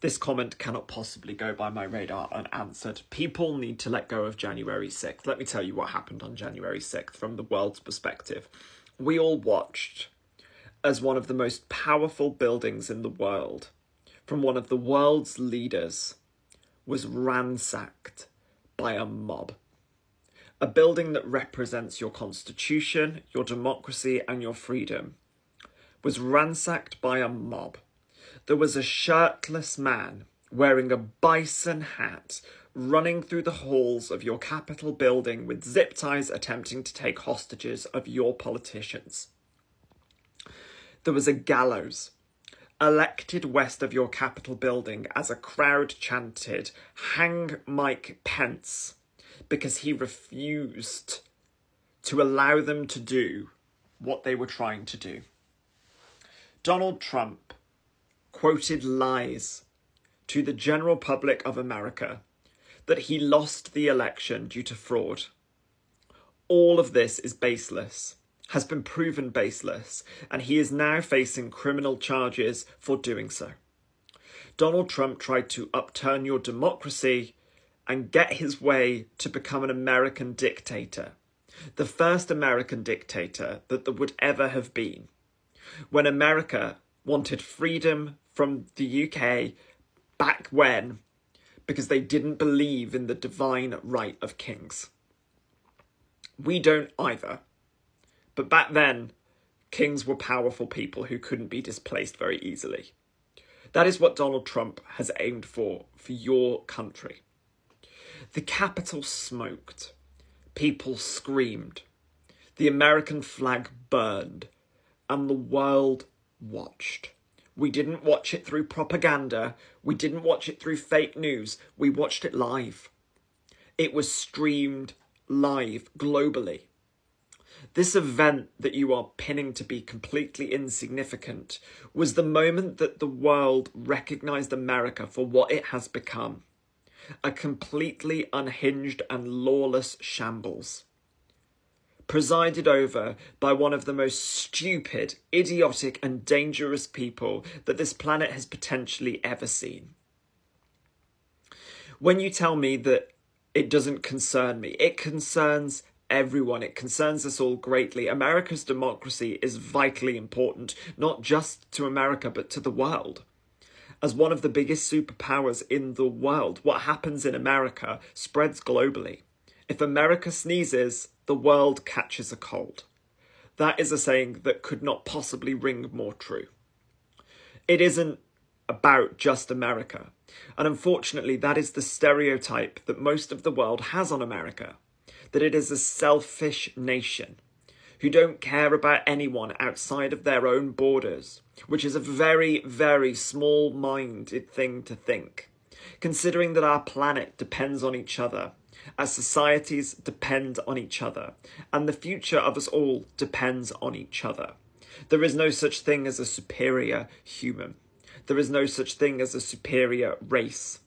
This comment cannot possibly go by my radar unanswered. People need to let go of January 6th. Let me tell you what happened on January 6th from the world's perspective. We all watched as one of the most powerful buildings in the world, from one of the world's leaders, was ransacked by a mob. A building that represents your constitution, your democracy, and your freedom was ransacked by a mob. There was a shirtless man wearing a bison hat running through the halls of your Capitol building with zip ties attempting to take hostages of your politicians. There was a gallows erected west of your Capitol building as a crowd chanted, "Hang Mike Pence," because he refused to allow them to do what they were trying to do. Donald Trump quoted lies to the general public of America that he lost the election due to fraud. All of this is baseless, has been proven baseless, and he is now facing criminal charges for doing so. Donald Trump tried to upturn your democracy and get his way to become an American dictator, the first American dictator that there would ever have been, when America wanted freedom from the UK back when, because they didn't believe in the divine right of kings. We don't either. But back then, kings were powerful people who couldn't be displaced very easily. That is what Donald Trump has aimed for your country. The Capitol smoked. People screamed. The American flag burned. And the world watched. We didn't watch it through propaganda. We didn't watch it through fake news. We watched it live. It was streamed live globally. This event that you are pinning to be completely insignificant was the moment that the world recognised America for what it has become. A completely unhinged and lawless shambles. Presided over by one of the most stupid, idiotic and dangerous people that this planet has potentially ever seen. When you tell me that it doesn't concern me, it concerns everyone. It concerns us all greatly. America's democracy is vitally important, not just to America, but to the world. As one of the biggest superpowers in the world, what happens in America spreads globally. If America sneezes, the world catches a cold. That is a saying that could not possibly ring more true. It isn't about just America. And unfortunately, that is the stereotype that most of the world has on America. That it is a selfish nation who don't care about anyone outside of their own borders, which is a very, very small-minded thing to think, considering that our planet depends on each other, our societies depend on each other, and the future of us all depends on each other. There is no such thing as a superior human. There is no such thing as a superior race.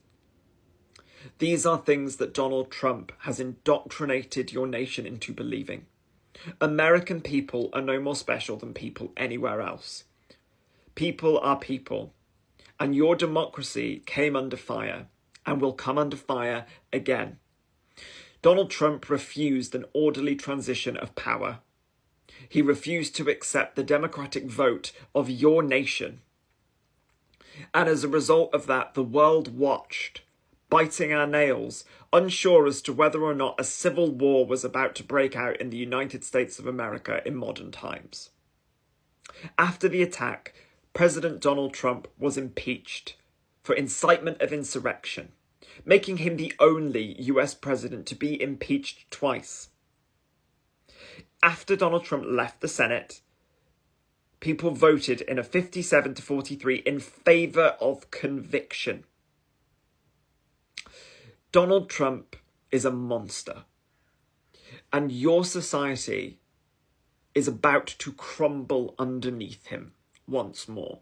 These are things that Donald Trump has indoctrinated your nation into believing. American people are no more special than people anywhere else. People are people, and your democracy came under fire and will come under fire again. Donald Trump refused an orderly transition of power. He refused to accept the democratic vote of your nation. And as a result of that, the world watched, biting our nails, unsure as to whether or not a civil war was about to break out in the United States of America in modern times. After the attack, President Donald Trump was impeached for incitement of insurrection, making him the only US president to be impeached twice. After Donald Trump left the Senate, people voted in a 57-43 in favour of conviction. Donald Trump is a monster, and your society is about to crumble underneath him once more.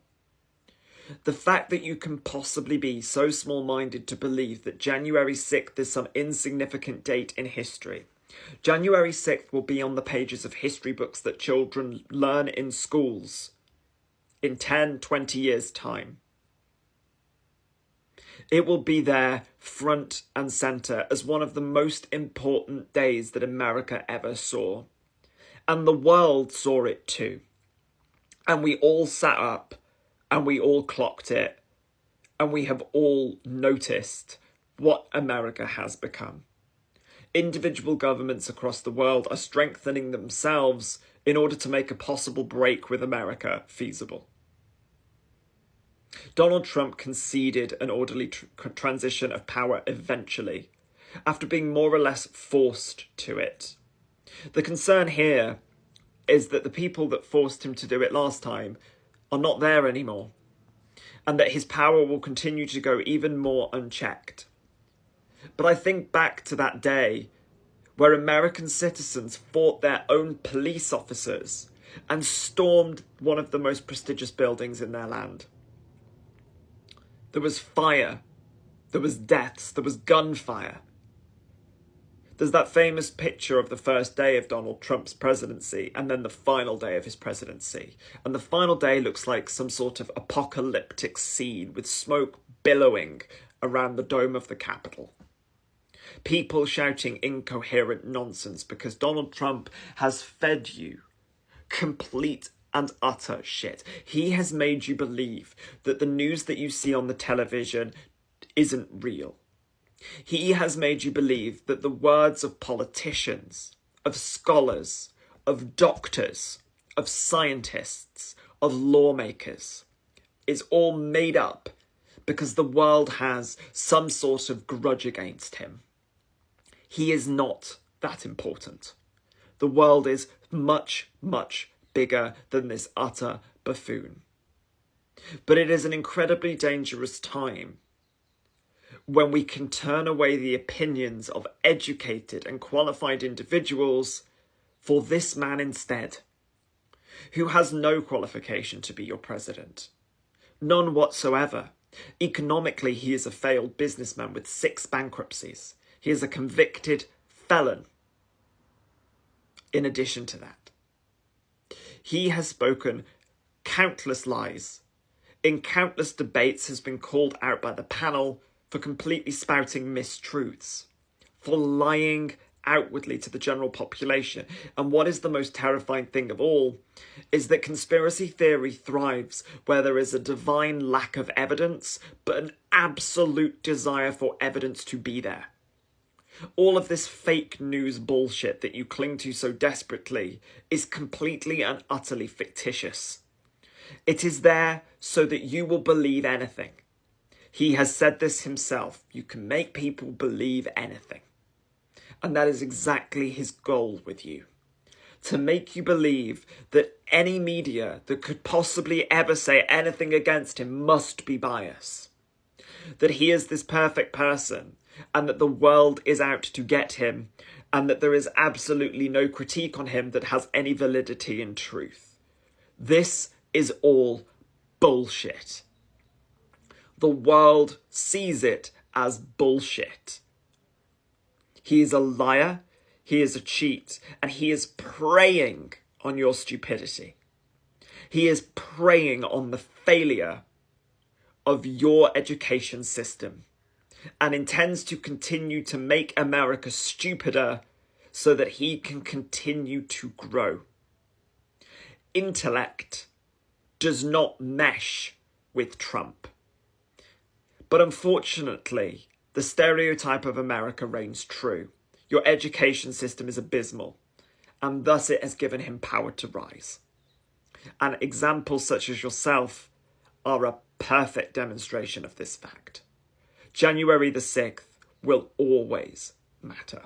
The fact that you can possibly be so small-minded to believe that January 6th is some insignificant date in history. January 6th will be on the pages of history books that children learn in schools in 10, 20 years' time. It will be there front and centre as one of the most important days that America ever saw. And the world saw it too. And we all sat up and we all clocked it. And we have all noticed what America has become. Individual governments across the world are strengthening themselves in order to make a possible break with America feasible. Donald Trump conceded an orderly transition of power eventually, after being more or less forced to it. The concern here is that the people that forced him to do it last time are not there anymore, and that his power will continue to go even more unchecked. But I think back to that day where American citizens fought their own police officers and stormed one of the most prestigious buildings in their land. There was fire, there was deaths, there was gunfire. There's that famous picture of the first day of Donald Trump's presidency and then the final day of his presidency. And the final day looks like some sort of apocalyptic scene with smoke billowing around the dome of the Capitol. People shouting incoherent nonsense because Donald Trump has fed you complete and utter shit. He has made you believe that the news that you see on the television isn't real. He has made you believe that the words of politicians, of scholars, of doctors, of scientists, of lawmakers is all made up because the world has some sort of grudge against him. He is not that important. The world is much, much bigger than this utter buffoon. But it is an incredibly dangerous time when we can turn away the opinions of educated and qualified individuals for this man instead, who has no qualification to be your president. None whatsoever. Economically, he is a failed businessman with 6 bankruptcies. He is a convicted felon. In addition to that, he has spoken countless lies. In countless debates has been called out by the panel for completely spouting mistruths, for lying outwardly to the general population. And what is the most terrifying thing of all is that conspiracy theory thrives where there is a divine lack of evidence, but an absolute desire for evidence to be there. All of this fake news bullshit that you cling to so desperately is completely and utterly fictitious. It is there so that you will believe anything. He has said this himself. You can make people believe anything. And that is exactly his goal with you. To make you believe that any media that could possibly ever say anything against him must be biased. That he is this perfect person and that the world is out to get him and that there is absolutely no critique on him that has any validity and truth. This is all bullshit. The world sees it as bullshit. He is a liar, he is a cheat, and he is preying on your stupidity. He is preying on the failure of your education system and intends to continue to make America stupider so that he can continue to grow. Intellect does not mesh with Trump. But unfortunately, the stereotype of America reigns true. Your education system is abysmal, and thus it has given him power to rise. And examples such as yourself are a perfect demonstration of this fact. January the 6th will always matter.